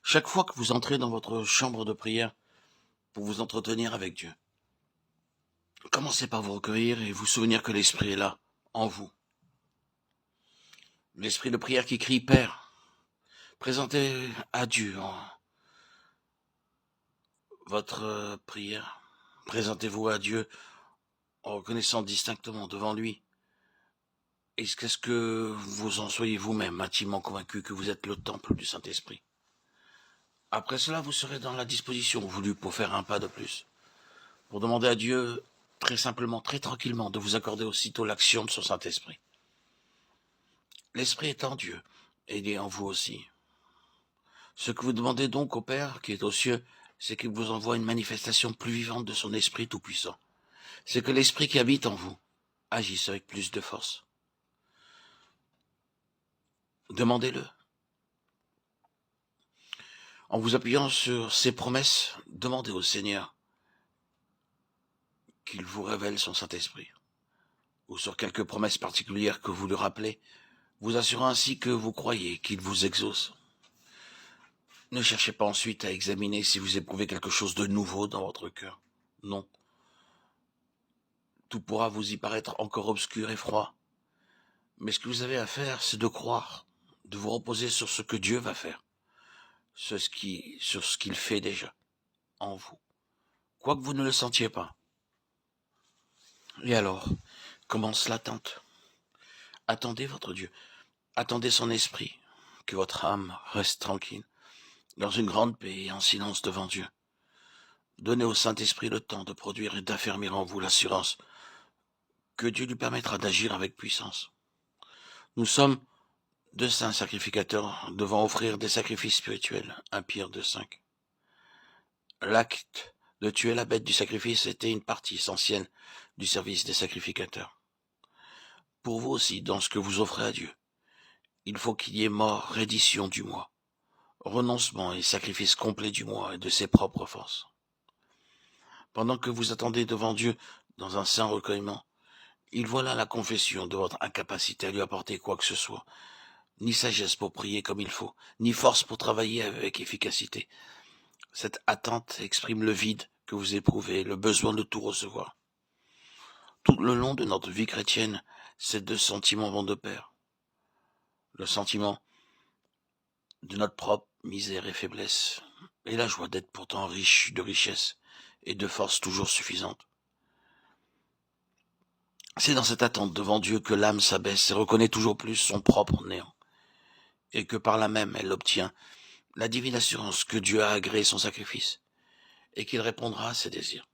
Chaque fois que vous entrez dans votre chambre de prière pour vous entretenir avec Dieu, commencez par vous recueillir et vous souvenir que l'Esprit est là, en vous. L'Esprit de prière qui crie Père. Présentez à Dieu votre prière. Présentez-vous à Dieu en reconnaissant distinctement devant lui. Est-ce que vous en soyez vous-même intimement convaincu que vous êtes le temple du Saint-Esprit? Après cela, vous serez dans la disposition voulue pour faire un pas de plus, pour demander à Dieu très simplement, très tranquillement, de vous accorder aussitôt l'action de son Saint-Esprit. L'Esprit est en Dieu, et il est en vous aussi. Ce que vous demandez donc au Père qui est aux cieux, c'est qu'il vous envoie une manifestation plus vivante de son Esprit tout-puissant. C'est que l'Esprit qui habite en vous agisse avec plus de force. Demandez-le. En vous appuyant sur ses promesses, demandez au Seigneur qu'il vous révèle son Saint-Esprit, ou sur quelques promesses particulières que vous lui rappelez, vous assurant ainsi que vous croyez qu'il vous exauce. Ne cherchez pas ensuite à examiner si vous éprouvez quelque chose de nouveau dans votre cœur. Non. Tout pourra vous y paraître encore obscur et froid. Mais ce que vous avez à faire, c'est de croire, de vous reposer sur ce que Dieu va faire, sur ce qu'il fait déjà en vous, quoique vous ne le sentiez pas. Et alors, commence l'attente. Attendez votre Dieu, attendez son esprit, que votre âme reste tranquille, dans une grande paix et en silence devant Dieu. Donnez au Saint-Esprit le temps de produire et d'affermir en vous l'assurance que Dieu lui permettra d'agir avec puissance. Nous sommes de saints sacrificateurs devant offrir des sacrifices spirituels, 1 Pierre 2,5. L'acte de tuer la bête du sacrifice était une partie essentielle du service des sacrificateurs. Pour vous aussi, dans ce que vous offrez à Dieu, il faut qu'il y ait mort, reddition du moi, renoncement et sacrifice complet du moi et de ses propres forces. Pendant que vous attendez devant Dieu dans un saint recueillement, il voit là la confession de votre incapacité à lui apporter quoi que ce soit, ni sagesse pour prier comme il faut, ni force pour travailler avec efficacité. Cette attente exprime le vide que vous éprouvez, le besoin de tout recevoir. Tout le long de notre vie chrétienne, ces deux sentiments vont de pair. Le sentiment de notre propre misère et faiblesse, et la joie d'être pourtant riche de richesse et de force toujours suffisante. C'est dans cette attente devant Dieu que l'âme s'abaisse et reconnaît toujours plus son propre néant, et que par là même elle obtient la divine assurance que Dieu a agréé son sacrifice, et qu'il répondra à ses désirs.